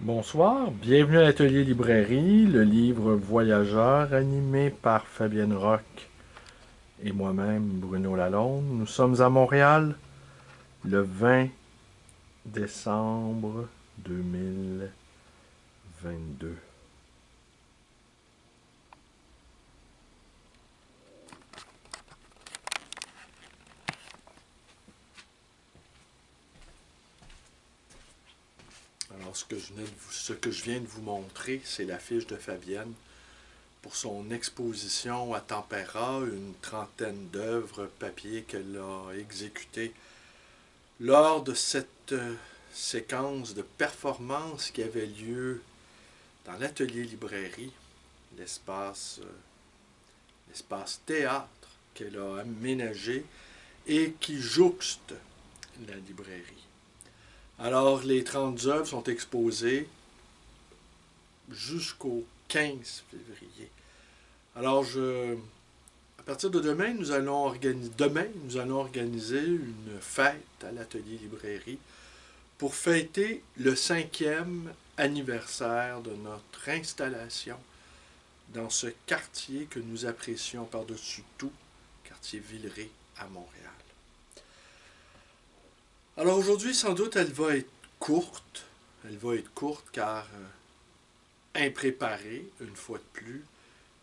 Bonsoir, bienvenue à l'atelier librairie, le livre Voyageur animé par Fabienne Roch et moi-même Bruno Lalonde. Nous sommes à Montréal le 20 décembre 2022. Alors ce que je viens de vous montrer, c'est l'affiche de Fabienne pour son exposition à Tempéra, une trentaine d'œuvres papier qu'elle a exécutées lors de cette séquence de performance qui avait lieu dans l'atelier librairie, l'espace théâtre qu'elle a aménagé et qui jouxte la librairie. Alors, les 30 œuvres sont exposées jusqu'au 15 février. Alors, à partir de demain, nous allons organiser une fête à l'atelier librairie pour fêter le 5e anniversaire de notre installation dans ce quartier que nous apprécions par-dessus tout, quartier Villeray à Montréal. Alors aujourd'hui, sans doute, elle va être courte. Elle va être courte car impréparée, une fois de plus.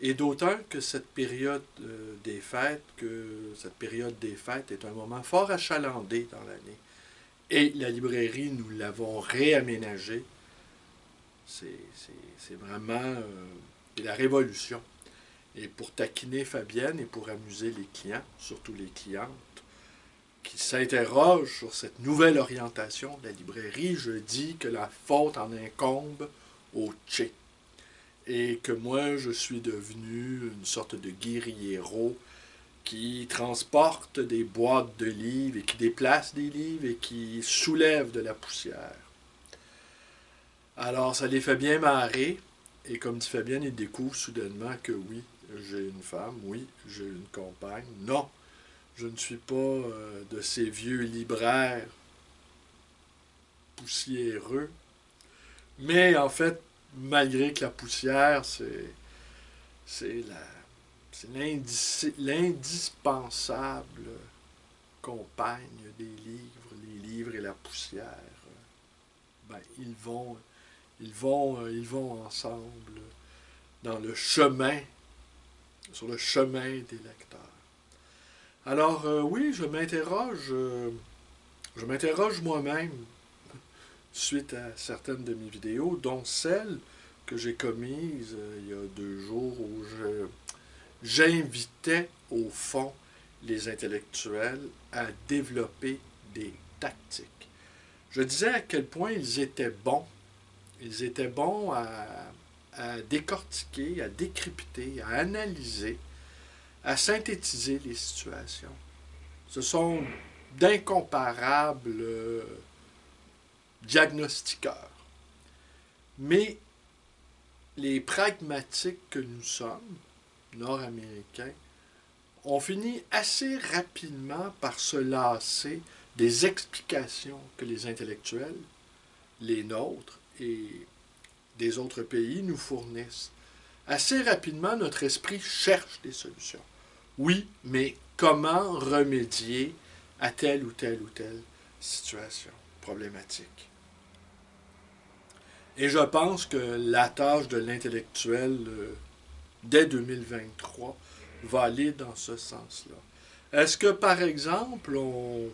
Et d'autant que cette période des fêtes, est un moment fort achalandé dans l'année. Et la librairie, nous l'avons réaménagée. C'est vraiment la révolution. Et pour taquiner Fabienne et pour amuser les clients, surtout les clientes, qui s'interrogent sur cette nouvelle orientation de la librairie, je dis que la faute en incombe au Tché. Et que moi, je suis devenu une sorte de guerriero qui transporte des boîtes de livres et qui déplace des livres et qui soulève de la poussière. Alors, ça les fait bien marrer. Et comme dit Fabienne, ils découvrent soudainement que oui, j'ai une femme, oui, j'ai une compagne. Non, je ne suis pas de ces vieux libraires poussiéreux. Mais en fait, malgré que la poussière, c'est l'indispensable compagne des livres, les livres et la poussière. Ben, ils vont ensemble dans le chemin, sur le chemin des lecteurs. Alors oui, je m'interroge moi-même suite à certaines de mes vidéos, dont celle que j'ai commise il y a 2 jours où j'invitais au fond les intellectuels à développer des tactiques. Je disais à quel point ils étaient bons. Ils étaient bons à décortiquer, à décrypter, à analyser, à synthétiser les situations. Ce sont d'incomparables diagnostiqueurs. Mais les pragmatiques que nous sommes, nord-américains, ont fini assez rapidement par se lasser des explications que les intellectuels, les nôtres et des autres pays nous fournissent. Assez rapidement, notre esprit cherche des solutions. Oui, mais comment remédier à telle ou telle situation problématique? Et je pense que la tâche de l'intellectuel dès 2023 va aller dans ce sens-là. Est-ce que, par exemple, on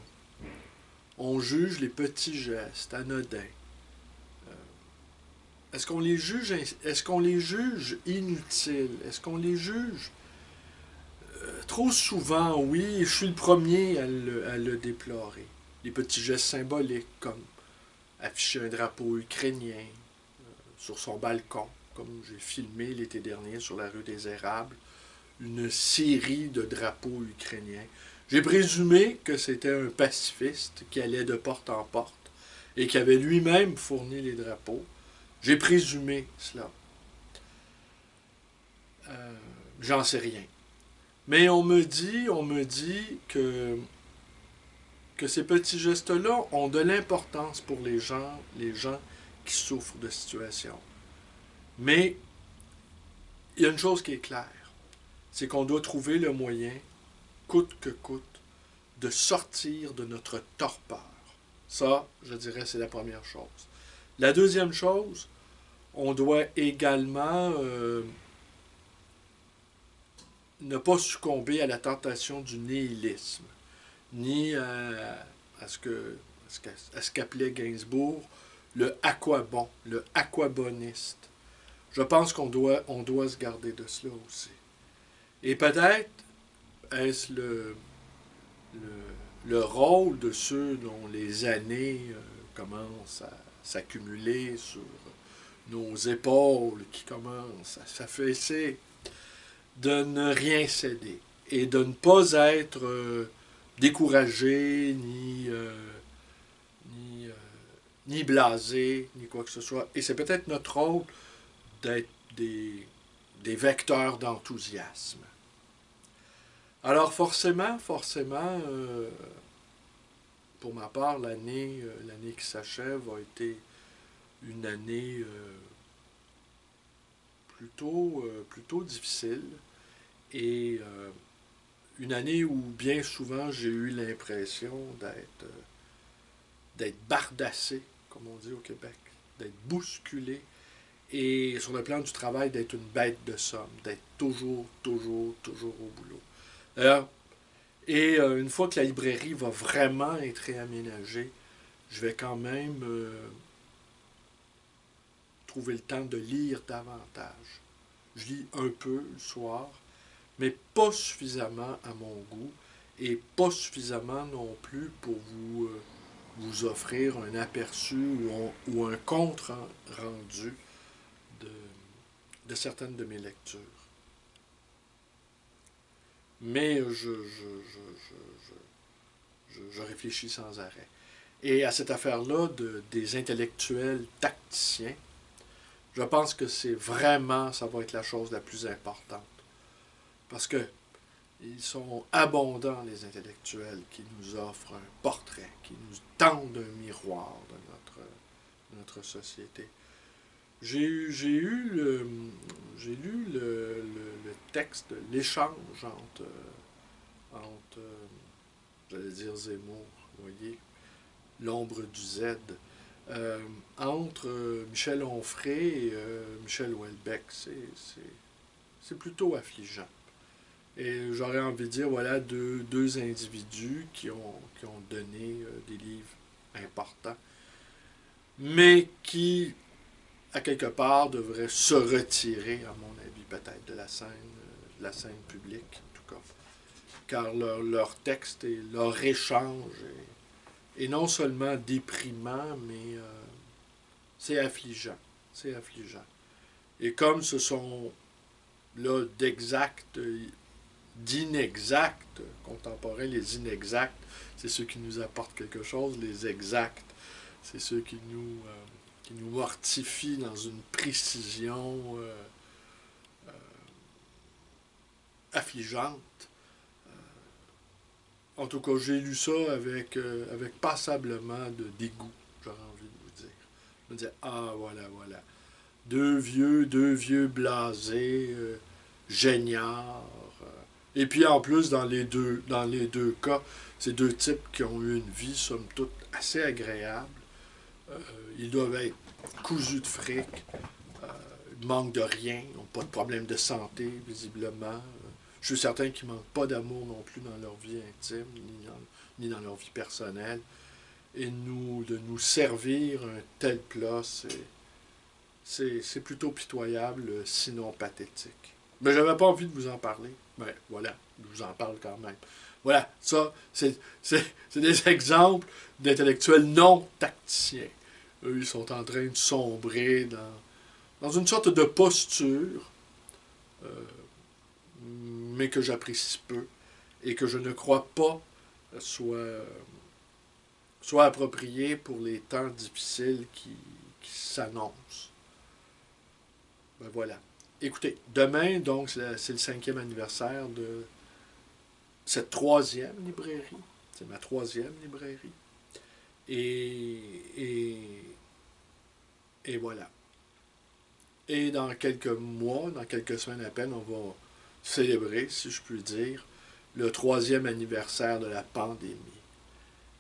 juge les petits gestes anodins? Est-ce qu'on les juge inutiles? Est-ce qu'on les juge trop souvent? Oui, je suis le premier à le déplorer. Les petits gestes symboliques, comme afficher un drapeau ukrainien sur son balcon, comme j'ai filmé l'été dernier sur la rue des Érables, une série de drapeaux ukrainiens. J'ai présumé que c'était un pacifiste qui allait de porte en porte et qui avait lui-même fourni les drapeaux. J'ai présumé cela. J'en sais rien. Mais on me dit que ces petits gestes-là ont de l'importance pour les gens qui souffrent de situations. Mais il y a une chose qui est claire, c'est qu'on doit trouver le moyen, coûte que coûte, de sortir de notre torpeur. Ça, je dirais, c'est la première chose. La deuxième chose, on doit également ne pas succomber à la tentation du nihilisme, ni à ce qu'appelait Gainsbourg le à quoi bon, le à quoi boniste. Je pense on doit se garder de cela aussi. Et peut-être est-ce le rôle de ceux dont les années commencent à s'accumuler sur nos épaules, qui commencent à s'affaisser, de ne rien céder et de ne pas être découragé, ni blasé, ni quoi que ce soit. Et c'est peut-être notre rôle d'être des vecteurs d'enthousiasme. Alors forcément, pour ma part, l'année qui s'achève a été une année plutôt difficile et une année où bien souvent j'ai eu l'impression d'être bardassé, comme on dit au Québec, d'être bousculé et sur le plan du travail d'être une bête de somme, d'être toujours au boulot. D'ailleurs, et une fois que la librairie va vraiment être réaménagée, je vais quand même trouver le temps de lire davantage. Je lis un peu le soir, mais pas suffisamment à mon goût et pas suffisamment non plus pour vous offrir un aperçu ou un compte rendu de certaines de mes lectures. Mais je réfléchis sans arrêt. Et à cette affaire-là des intellectuels tacticiens, je pense que ça va être la chose la plus importante. Parce que ils sont abondants, les intellectuels, qui nous offrent un portrait, qui nous tendent un miroir de notre société. J'ai lu le texte, l'échange entre j'allais dire Zemmour, vous voyez, l'ombre du Z, entre Michel Onfray et Michel Houellebecq. C'est plutôt affligeant. Et j'aurais envie de dire, voilà, deux individus qui ont donné des livres importants, mais qui, à quelque part, devraient se retirer, à mon avis, peut-être de la scène publique, en tout cas. Car leur texte et leur échange est non seulement déprimant, mais c'est affligeant. C'est affligeant. Et comme ce sont là d'inexacts contemporains, les inexacts, c'est ceux qui nous apportent quelque chose, les exacts, c'est ceux qui nous mortifient dans une précision affligeante. En tout cas, j'ai lu ça avec passablement de dégoût, j'aurais envie de vous dire. Je me disais, ah voilà. Deux vieux blasés, géniards. Et puis en plus, dans les deux cas, c'est deux types qui ont eu une vie, somme toute, assez agréable. Ils doivent être cousus de fric, ils manquent de rien, ils n'ont pas de problème de santé, visiblement. Je suis certain qu'ils ne manquent pas d'amour non plus dans leur vie intime, ni dans leur vie personnelle. Et de nous servir un tel plat, c'est plutôt pitoyable, sinon pathétique. Mais je n'avais pas envie de vous en parler. Mais voilà, je vous en parle quand même. Voilà, ça, c'est des exemples d'intellectuels non tacticiens. Eux, ils sont en train de sombrer dans une sorte de posture, mais que j'apprécie peu et que je ne crois pas soit appropriée pour les temps difficiles qui s'annoncent. Ben voilà. Écoutez, demain, donc, c'est le 5e anniversaire de cette 3e librairie. C'est ma 3e librairie. Et Et voilà. Et dans quelques mois, dans quelques semaines à peine, on va célébrer, si je puis dire, le 3e anniversaire de la pandémie.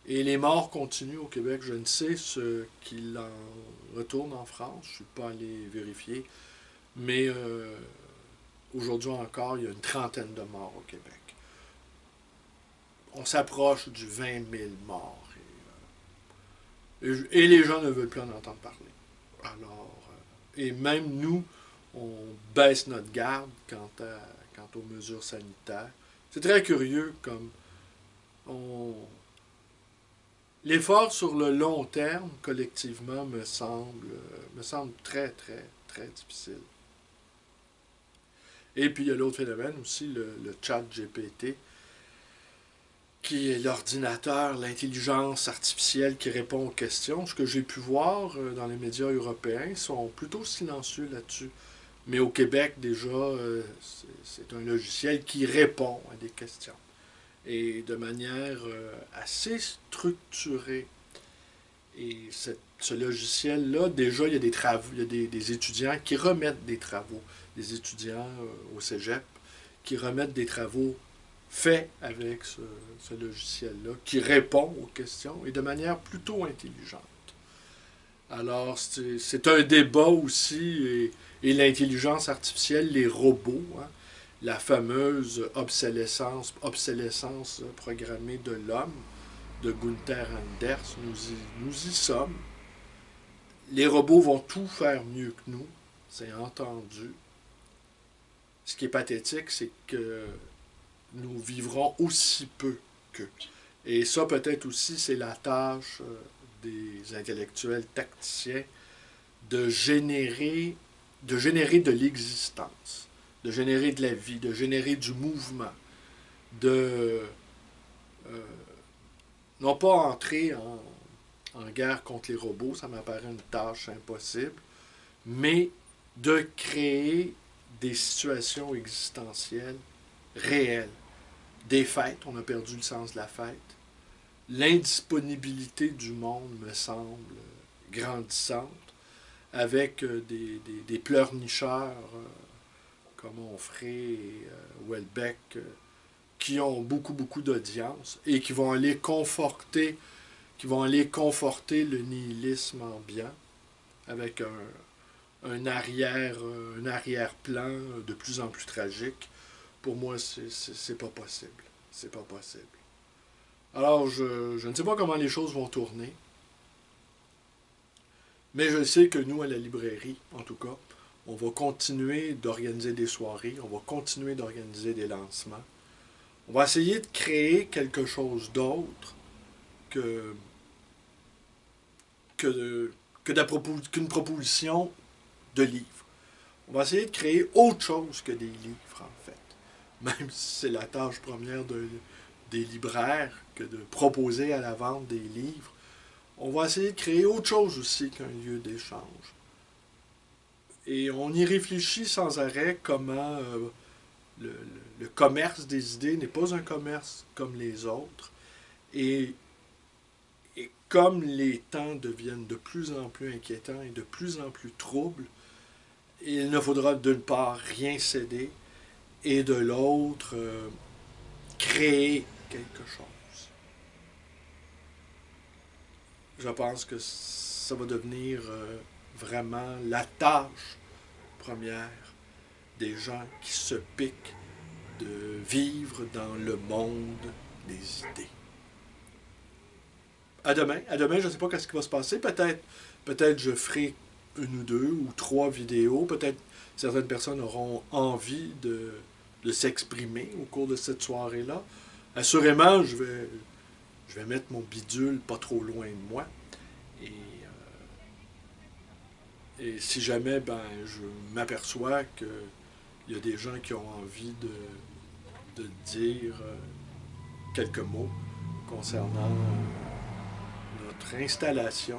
Et les morts continuent au Québec. Je ne sais ce qu'il en retourne en France. Je ne suis pas allé vérifier. Mais aujourd'hui encore, il y a une trentaine de morts au Québec. On s'approche du 20 000 morts. Et les gens ne veulent plus en entendre parler. Alors, et même nous, on baisse notre garde quant aux mesures sanitaires. C'est très curieux comme l'effort sur le long terme, collectivement, me semble très, très, très difficile. Et puis il y a l'autre phénomène aussi, le chat GPT, qui est l'ordinateur, l'intelligence artificielle qui répond aux questions. Ce que j'ai pu voir dans les médias européens sont plutôt silencieux là-dessus. Mais au Québec, déjà, c'est un logiciel qui répond à des questions. Et de manière assez structurée. Et ce logiciel-là, déjà, il y a des travaux, il y a des étudiants qui remettent des travaux. Des étudiants au cégep qui remettent des travaux faits avec ce logiciel-là, qui répond aux questions et de manière plutôt intelligente. Alors, c'est un débat aussi, et l'intelligence artificielle, les robots, hein, la fameuse obsolescence programmée de l'homme, de Gunther Anders, nous y sommes. Les robots vont tout faire mieux que nous, c'est entendu. Ce qui est pathétique, c'est que nous vivrons aussi peu qu'eux. Et ça, peut-être aussi, c'est la tâche des intellectuels tacticiens de générer de l'existence, de générer de la vie, de générer du mouvement, de non pas entrer en guerre contre les robots, ça m'apparaît une tâche impossible, mais de créer des situations existentielles réelles. Des fêtes, on a perdu le sens de la fête. L'indisponibilité du monde me semble grandissante, avec des pleurnicheurs comme Onfray et Houellebecq qui ont beaucoup, beaucoup d'audience et qui vont aller conforter le nihilisme ambiant avec un arrière-plan de plus en plus tragique. Pour moi, c'est pas possible. C'est pas possible. Alors, je ne sais pas comment les choses vont tourner, mais je sais que nous, à la librairie, en tout cas, on va continuer d'organiser des soirées, on va continuer d'organiser des lancements. On va essayer de créer quelque chose d'autre que, qu'une proposition de livre. On va essayer de créer autre chose que des livres, en fait. Même si c'est la tâche première des libraires que de proposer à la vente des livres, on va essayer de créer autre chose aussi qu'un lieu d'échange. Et on y réfléchit sans arrêt comment le, le commerce des idées n'est pas un commerce comme les autres. Et comme les temps deviennent de plus en plus inquiétants et de plus en plus troubles, il ne faudra d'une part rien céder et de l'autre créer quelque chose. Je pense que ça va devenir vraiment la tâche première des gens qui se piquent de vivre dans le monde des idées. À demain. À demain, je ne sais pas ce qui va se passer. Peut-être je ferai une ou deux ou trois vidéos. Peut-être certaines personnes auront envie de s'exprimer au cours de cette soirée-là. Assurément, je vais mettre mon bidule pas trop loin de moi. Et si jamais je m'aperçois qu'il y a des gens qui ont envie de dire quelques mots concernant notre installation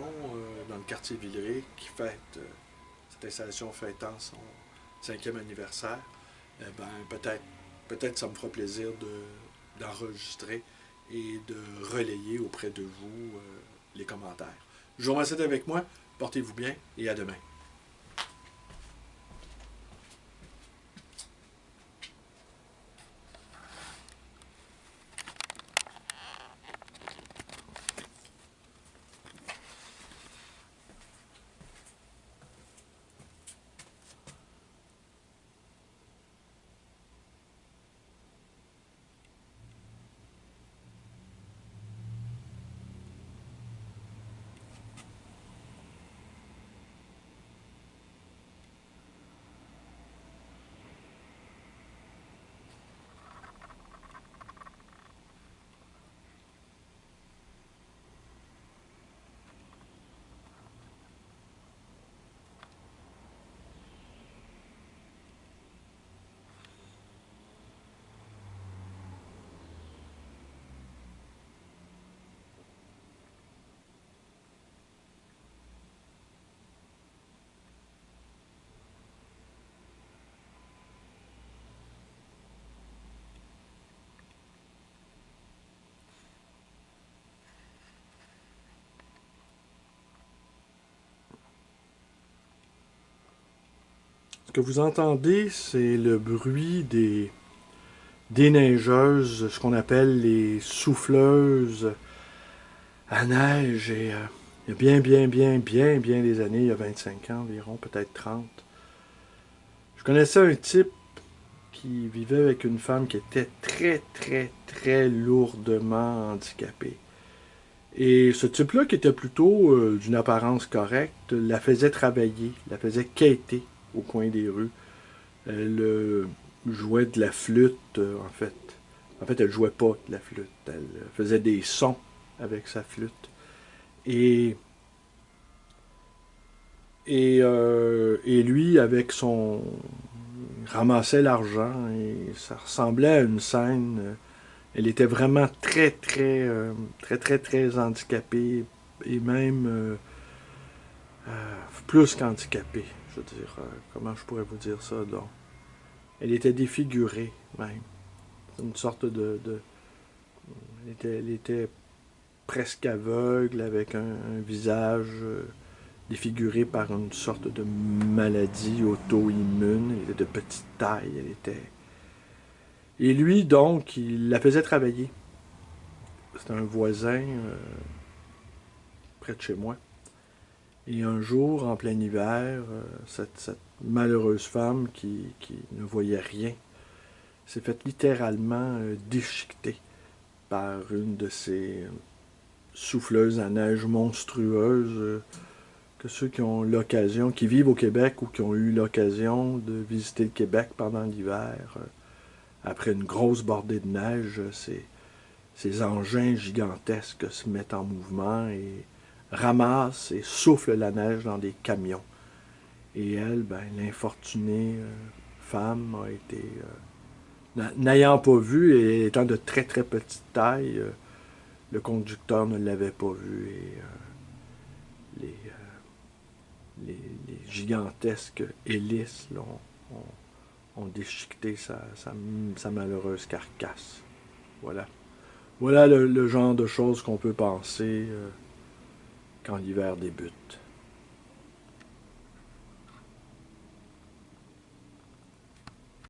dans le quartier Villeray qui fête, cette installation fêtant son 5e anniversaire, peut-être ça me fera plaisir d'enregistrer et de relayer auprès de vous les commentaires. Je vous remercie d'être avec moi. Portez-vous bien et à demain. Ce que vous entendez, c'est le bruit des neigeuses, ce qu'on appelle les souffleuses à neige. Et il y a bien des années, il y a 25 ans environ, peut-être 30. Je connaissais un type qui vivait avec une femme qui était très lourdement handicapée. Et ce type-là, qui était plutôt d'une apparence correcte, la faisait travailler, la faisait quêter au coin des rues. Elle jouait de la flûte, en fait. En fait, elle jouait pas de la flûte. Elle faisait des sons avec sa flûte. Et, et lui, avec son... il ramassait l'argent et ça ressemblait à une scène. Elle était vraiment très handicapée et même plus qu'handicapée. Je veux dire, comment je pourrais vous dire ça, donc. Elle était défigurée, même. Une sorte elle était presque aveugle, avec un visage défiguré par une sorte de maladie auto-immune. Elle était de petite taille, elle était... Et lui, donc, il la faisait travailler. C'était un voisin près de chez moi. Et un jour, en plein hiver, cette malheureuse femme qui ne voyait rien s'est faite littéralement déchiqueter par une de ces souffleuses à neige monstrueuses que ceux qui ont l'occasion, qui vivent au Québec ou qui ont eu l'occasion de visiter le Québec pendant l'hiver, après une grosse bordée de neige, ces engins gigantesques se mettent en mouvement et ramassent et soufflent la neige dans des camions. Et elle, ben, l'infortunée femme a été... n'ayant pas vu et étant de très petite taille, le conducteur ne l'avait pas vu et les gigantesques hélices là, ont déchiqueté sa malheureuse carcasse. Voilà. Voilà le genre de choses qu'on peut penser quand l'hiver débute.